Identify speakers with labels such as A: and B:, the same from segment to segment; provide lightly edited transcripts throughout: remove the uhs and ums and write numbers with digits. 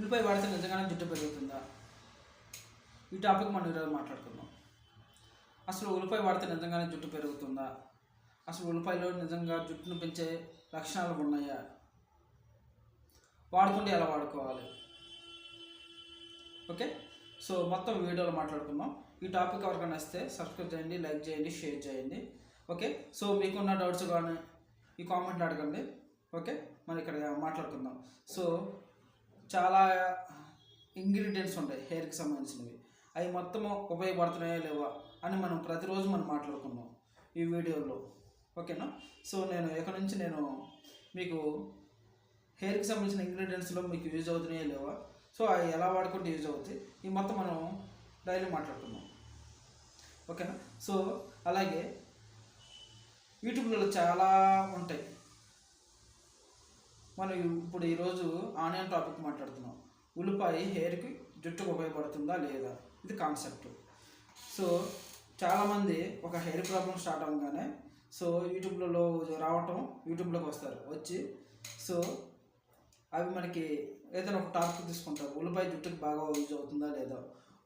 A: ఉల్లిపాయ వాడితే నిజంగానే జుట్టు పెరుగుతుందా? ఈ టాపిక్ మనం ఈరోజు మాట్లాడుకుందాం. అసలు ఉల్లిపాయ వాడితే నిజంగానే జుట్టు పెరుగుతుందా? అసలు ఉల్లిపాయలో నిజంగా జుట్టును పెంచే లక్షణాలు ఉన్నాయా? వాడుకుంటే ఎలా వాడుకోవాలి? ఓకే, సో మొత్తం వీడియోలో మాట్లాడుకుందాం. ఈ టాపిక్ ఎవరికైనా వస్తే సబ్స్క్రైబ్ చేయండి, లైక్ చేయండి, షేర్ చేయండి. ఓకే, సో మీకున్న డౌట్స్ కానీ ఈ కామెంట్లు అడగండి. ఓకే, మనం ఇక్కడ మాట్లాడుకుందాం. సో చాలా ఇంగ్రీడియంట్స్ ఉంటాయి హెయిర్కి సంబంధించినవి. అవి మొత్తము ఉపయోగపడుతున్నాయా లేవా అని మనం ప్రతిరోజు మాట్లాడుకుందాం ఈ వీడియోలో. ఓకేనా? సో ఇక్కడ నుంచి నేను మీకు హెయిర్కి సంబంధించిన ఇంగ్రీడియంట్స్లో మీకు యూజ్ అవుతున్నాయా లేవా, సో అవి ఎలా వాడుకుంటే యూజ్ అవుతాయి, ఈ మొత్తం మనం డైలీ మాట్లాడుకుందాం. ఓకేనా? సో అలాగే యూట్యూబ్లో చాలా ఉంటాయి. మనం ఇప్పుడు ఈరోజు ఆనియన్ టాపిక్ మాట్లాడుతున్నాం. ఉల్లిపాయ హెయిర్కి జుట్టుకు ఉపయోగపడుతుందా లేదా, ఇది కాన్సెప్ట్. సో చాలామంది ఒక హెయిర్ ప్రాబ్లం స్టార్ట్ అవ్వగానే సో యూట్యూబ్లలో రావటం, యూట్యూబ్లోకి వచ్చి సో అవి మనకి ఏదైనా ఒక టాపిక్ తీసుకుంటారు. ఉల్లిపాయ జుట్టుకు బాగా యూజ్ అవుతుందా లేదా,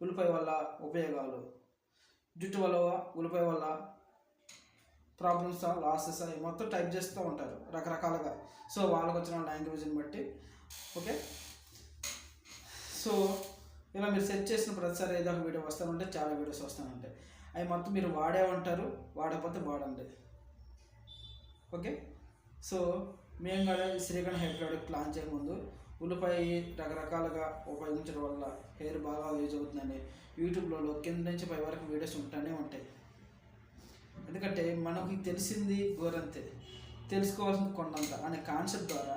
A: ఉల్లిపాయ వల్ల ఉపయోగాలు, జుట్టు వల్ల ఉల్లిపాయ వల్ల ప్రాబ్లమ్స్, లాసెస్ అవి మొత్తం టైప్ చేస్తూ ఉంటారు రకరకాలుగా. సో వాళ్ళకి వచ్చిన లాంగ్వేజ్ని బట్టి. ఓకే, సో ఇలా మీరు సెర్చ్ చేసిన ప్రతిసారి ఏదో ఒక వీడియో వస్తానంటే చాలా వీడియోస్ వస్తానంటాయి. అవి మొత్తం మీరు వాడే ఉంటారు, వాడకపోతే వాడండి. ఓకే, సో మేము కూడా శ్రీగణ్ హెయిర్ ప్రోడక్ట్ లాంచ్ చేయక ముందు ఉల్లిపాయ రకరకాలుగా ఉపయోగించడం వల్ల హెయిర్ బాగా యూజ్ అవుతుందని యూట్యూబ్లో కింద నుంచి పై వరకు వీడియోస్ ఉంటూనే ఉంటాయి. ఎందుకంటే మనకి తెలిసింది గోరంతే, తెలుసుకోవాల్సింది కొండంత అనే కాన్సెప్ట్ ద్వారా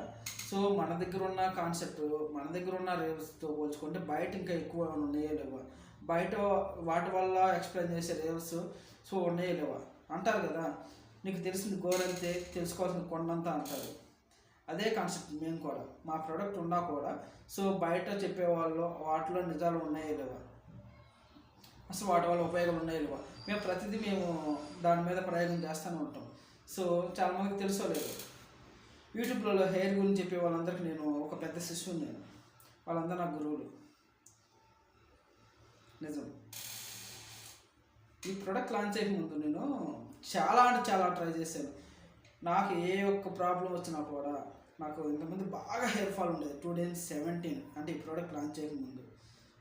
A: సో మన దగ్గర ఉన్న కాన్సెప్ట్, మన దగ్గర ఉన్న రీల్స్తో పోల్చుకుంటే బయట ఇంకా ఎక్కువ ఉన్నాయో లేవా, బయట వాటి వల్ల ఎక్స్ప్లెయిన్ చేసే రీల్స్ సో ఉన్నాయో లేవా అంటారు కదా. నీకు తెలిసింది గోరంతే, తెలుసుకోవాల్సింది కొండంత అంటారు. అదే కాన్సెప్ట్ మేము కూడా, మా ప్రోడక్ట్ ఉన్నా కూడా సో బయట చెప్పేవాళ్ళు వాటిలో నిజాలు ఉన్నాయో లేవా, అసలు వాటి వల్ల ఉపయోగాలు ఉన్నాయో లేవా, మేము ప్రతిదీ దాని మీద ప్రయోగం చేస్తూనే ఉంటాం. సో చాలామందికి తెలుసో లేదు. యూట్యూబ్లో హెయిర్ గురించి చెప్పే వాళ్ళందరికీ నేను ఒక పెద్ద శిష్యుని. నేను వాళ్ళందరూ నా గురువులు. నిజం. ఈ ప్రోడక్ట్ లాంచ్ చేయక ముందు నేను చాలా ట్రై చేశాను. నాకు ఏ ఒక్క ప్రాబ్లం వచ్చినా కూడా, నాకు ఇంతకుముందు బాగా హెయిర్ ఫాల్ ఉండేది 2017 అంటే ఈ ప్రోడక్ట్ లాంచ్ చేయకముందు.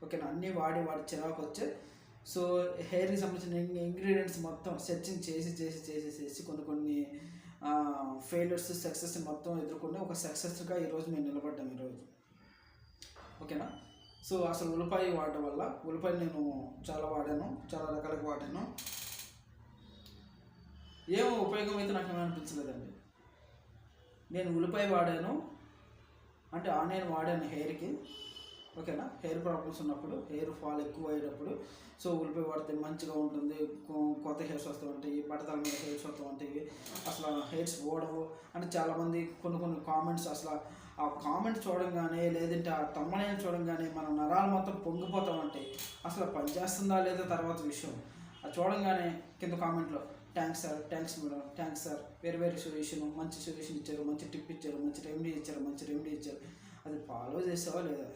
A: ఓకేనా? అన్నీ వాడి చిరాకు వచ్చే. సో హెయిర్కి సంబంధించిన ఇంగ్రీడియంట్స్ మొత్తం సెర్చింగ్ చేసి కొన్ని ఫెయిల్యూర్స్, సక్సెస్ మొత్తం ఎదుర్కొని ఒక సక్సెస్గా ఈరోజు మేము నిలబడ్డాం ఈరోజు. ఓకేనా? సో అసలు ఉల్లిపాయ వాడటం వల్ల, ఉల్లిపాయ నేను చాలా వాడాను, చాలా రకాలుగా వాడాను. ఏమో ఉపయోగం అయితే నాకు ఏమనిపించలేదండి. నేను ఉల్లిపాయ వాడాను అంటే ఆనియన్ వాడాను హెయిర్కి. ఓకేనా? హెయిర్ ప్రాబ్లమ్స్ ఉన్నప్పుడు, హెయిర్ ఫాల్ ఎక్కువ అయ్యేటప్పుడు సో ఉల్లిపాయ వాడితే మంచిగా ఉంటుంది, కొత్త హెయిర్స్ వస్తూ ఉంటాయి, బట్టతల మీద హెయిర్స్ వస్తూ ఉంటాయి, అసలు హెయిర్స్ ఓడవు అని చాలామంది కొన్ని కామెంట్స్, అసలు ఆ కామెంట్స్ చూడంగానే లేదంటే ఆ తమ్మనేని చూడంగానే మన నరాలు మొత్తం పొంగిపోతూ ఉంటాయి. అసలు పనిచేస్తుందా లేదా తర్వాత విషయం. అది చూడంగానే కింద కామెంట్లో thanks sir, thanks madam, thanks sir, వేరే సొల్యూషన్, మంచి సొల్యూషన్ ఇచ్చారు, మంచి టిప్ ఇచ్చారు, మంచి రెమెడీ ఇచ్చారు. అది ఫాలో చేసావా లేదా,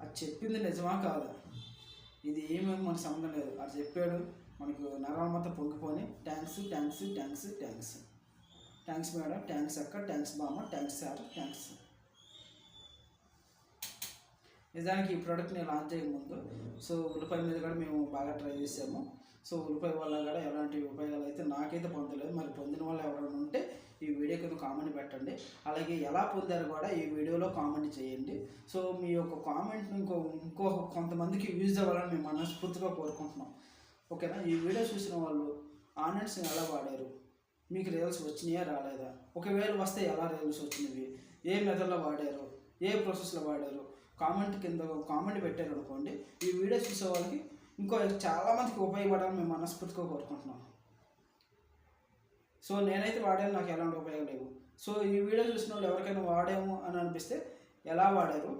A: అది చెప్పింది నిజమా కాదా, ఇది ఏమేమి మనకు సంబంధం లేదు. అది చెప్పాడు, మనకు నరాలు మొత్తం పొంగిపోని థ్యాంక్స్ మేడం, థ్యాంక్స్ అక్క, థ్యాంక్స్ బామ్మ, థ్యాంక్స్ సార్, థ్యాంక్స్. నిజానికి ఈ ప్రోడక్ట్ నేను లాంచ్ చేయకముందు సో ఉల్లిపాయ మీద కూడా మేము బాగా ట్రై చేసాము. సో ఉల్లిపాయ వల్ల కూడా ఎలాంటి ఉపయోగాలు అయితే నాకైతే పొందలేదు. మరి పొందిన వాళ్ళు ఎవరైనా ఉంటే ఈ వీడియో కింద కామెంట్ పెట్టండి. అలాగే ఎలా పొందారు కూడా ఈ వీడియోలో కామెంట్ చేయండి. సో మీ యొక్క కామెంట్ ఇంకో కొంతమందికి యూజ్ అవ్వాలని మేము మనస్ఫూర్తిగా కోరుకుంటున్నాం. ఓకేనా? ఈ వీడియో చూసిన వాళ్ళు ఆనియన్స్ని ఎలా వాడారు, మీకు రీల్స్ వచ్చినాయా రాలేదా, ఒకవేళ వస్తే ఎలా రీల్స్ వచ్చినవి, ఏ మెథడ్లో వాడారు, ఏ ప్రాసెస్లో వాడారు, కింద కామెంట్ పెట్టారు అనుకోండి. ఈ వీడియో చూసే వాళ్ళకి ఇంకో చాలామందికి ఉపయోగపడాలని మేము మనస్ఫూర్తిగా కోరుకుంటున్నాం. సో నేనైతే వాడాను, నాకు ఎలాంటి ఉపయోగం లేవు. సో ఈ వీడియో చూసిన వాళ్ళు ఎవరికైనా వాడాము అని అనిపిస్తే ఎలా వాడారు,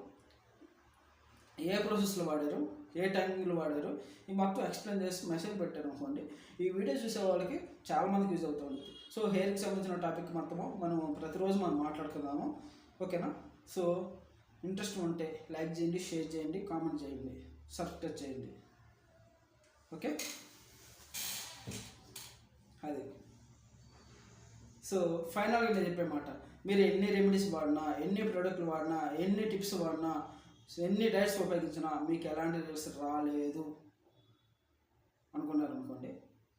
A: ఏ ప్రాసెస్లో వాడారు, ఏ టైమింగ్లో వాడారు, ఈ మొత్తం ఎక్స్ప్లెయిన్ చేసి మెసేజ్ పెట్టారు అనుకోండి. ఈ వీడియో చూసే వాళ్ళకి చాలామందికి యూజ్ అవుతుంది. సో హెయిర్కి సంబంధించిన టాపిక్ మొత్తము మనం ప్రతిరోజు మాట్లాడుకుందాము. ఓకేనా? సో ఇంట్రెస్ట్ ఉంటే లైక్ చేయండి, షేర్ చేయండి, కామెంట్ చేయండి, సబ్స్క్రైబ్ చేయండి. ఓకే, అది. సో ఫైనల్గా నేను చెప్పే మాట, మీరు ఎన్ని రెమెడీస్ వాడినా, ఎన్ని ప్రోడక్ట్లు వాడినా, ఎన్ని టిప్స్ వాడినా, ఎన్ని డైట్స్ ఉపయోగించినా మీకు ఎలాంటి రిజల్ట్స్ రాలేదు అనుకోండి,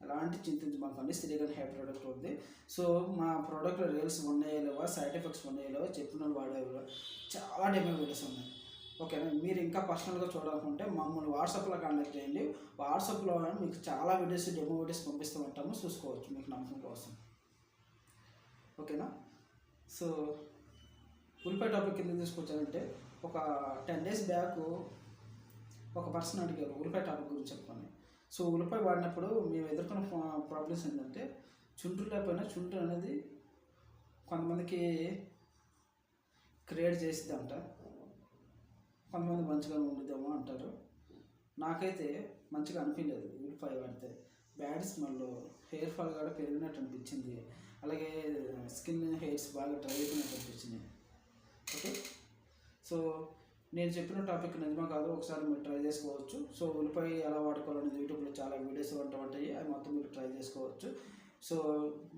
A: ఎలాంటి చింతించమాకండి. శ్రీగన్ హెయిర్ ప్రోడక్ట్ ఉంది. సో మా ప్రోడక్ట్లో రిజల్ట్స్ ఉన్నాయో లేవా, సైడ్ ఎఫెక్ట్స్ ఉన్నాయో లేవా, చెప్పిన వాళ్ళు వాడేవాళ్ళు చాలా డెమో వీడియోస్ ఉన్నాయి. ఓకేనా, మీరు ఇంకా పర్సనల్గా చూడాలనుకుంటే మమ్మల్ని వాట్సాప్లో కాంటాక్ట్ చేయండి. వాట్సాప్లో మీకు చాలా వీడియోస్, డెమో వీడియోస్ పంపిస్తూ ఉంటాము, చూసుకోవచ్చు మీకు నమ్మకం కోసం. ఓకేనా. సో ఉల్లిపాయ టాపిక్ కింద తీసుకొచ్చారంటే, ఒక 10 days బ్యాక్ ఒక పర్సన్ అడిగారు ఉల్లిపాయ టాపిక్ గురించి చెప్పండి. సో ఉల్లిపాయ వాడినప్పుడు మేము ఎదుర్కొన్న ప్రాబ్లమ్స్ ఏంటంటే, చుండ్రు లేకపోయినా చుండ్రు అనేది కొంతమందికి క్రియేట్ చేసిద్దంట, కొంతమంది మంచిగా ఉండిద్దామో అంటారు. నాకైతే మంచిగా అనిపించలేదు ఉల్లిపాయ వాడితే. బ్యాడ్ స్మెల్, హెయిర్ ఫాల్ కూడా పెరిగినట్టు అనిపించింది, అలాగే స్కిన్ హెయిర్స్ బాగా డ్రై అయిపోయినట్టు అనిపించింది. ఓకే, సో నేను చెప్పిన టాపిక్ నిజమా కాదు ఒకసారి మీరు ట్రై చేసుకోవచ్చు. సో ఉల్లిపాయ ఎలా వాడుకోవాలనేది యూట్యూబ్లో చాలా వీడియోస్ ఉంటాయి, అవి మొత్తం మీరు ట్రై చేసుకోవచ్చు. సో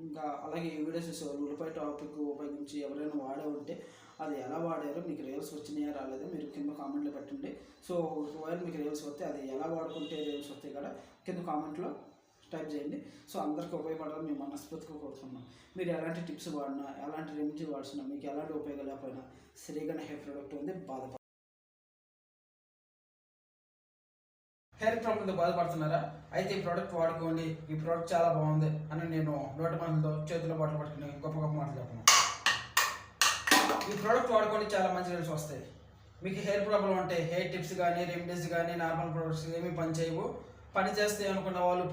A: ఇంకా అలాగే ఈ వీడియోస్ చూసేవాళ్ళు ఉల్లిపాయ టాపిక్ ఉపయోగించి ఎవరైనా వాడే ఉంటే అది ఎలా వాడారో, మీకు రీల్స్ వచ్చినాయా రాలేదో మీరు కింద కామెంట్లో పెట్టండి. సో ఒకవేళ మీకు రీల్స్ వస్తే అది ఎలా వాడుకుంటే రీల్స్ వస్తాయి కూడా కింద కామెంట్లో టైప్ చేయండి. సో అందరికీ ఉపయోగపడాలని మేము మనస్ఫూర్తిగా కోరుతున్నాం. మీరు ఎలాంటి టిప్స్ వాడినా, ఎలాంటి రెమెడీ వాడినా, మీకు ఎలాంటి ఉపయోగాలు లేకపోయినా శ్రీగన్ హెయిర్ ప్రోడక్ట్ ఉంది. హెయిర్ ప్రాబ్లంతో బాధపడుతున్నారా? అయితే ఈ ప్రోడక్ట్ వాడుకోండి, ఈ ప్రోడక్ట్ చాలా బాగుంది అని నేను నోటి మందుతో చేతిలో బాటలు పట్టుకుని గొప్ప గొప్ప మాటలు చెప్పను. ఈ ప్రోడక్ట్ వాడుకోండి, చాలా మంచి రిజల్ట్స్ వస్తాయి. మీకు హెయిర్ ప్రాబ్లం అంటే హెయిర్ టిప్స్ కానీ, రెమెడీస్ కానీ, నార్మల్ ప్రోడక్ట్స్ ఏమీ పని చేయవు. పని చేస్తే అనుకున్న వాళ్ళు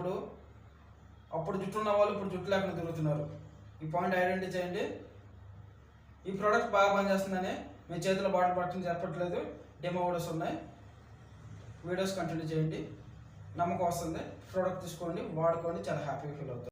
A: అప్పుడు జుట్టు ఉన్న వాళ్ళు ఇప్పుడు జుట్టు లేకుండా తిరుగుతున్నారు. ఈ పాయింట్ ఐడెంటిఫై చేయండి. ఈ ప్రోడక్ట్ బాగా పనిచేస్తుందని మీ చేతిలో బాటలు పట్టుకుని చెప్పట్లేదు, డెమో వీడియోస్ ఉన్నాయి, వీడియోస్ కంటిన్యూ చేయండి, నమ్మకం వస్తుంది. ప్రోడక్ట్ తీసుకోండి, వాడుకోండి, చాలా హ్యాపీగా ఫీల్ అవుతుంది.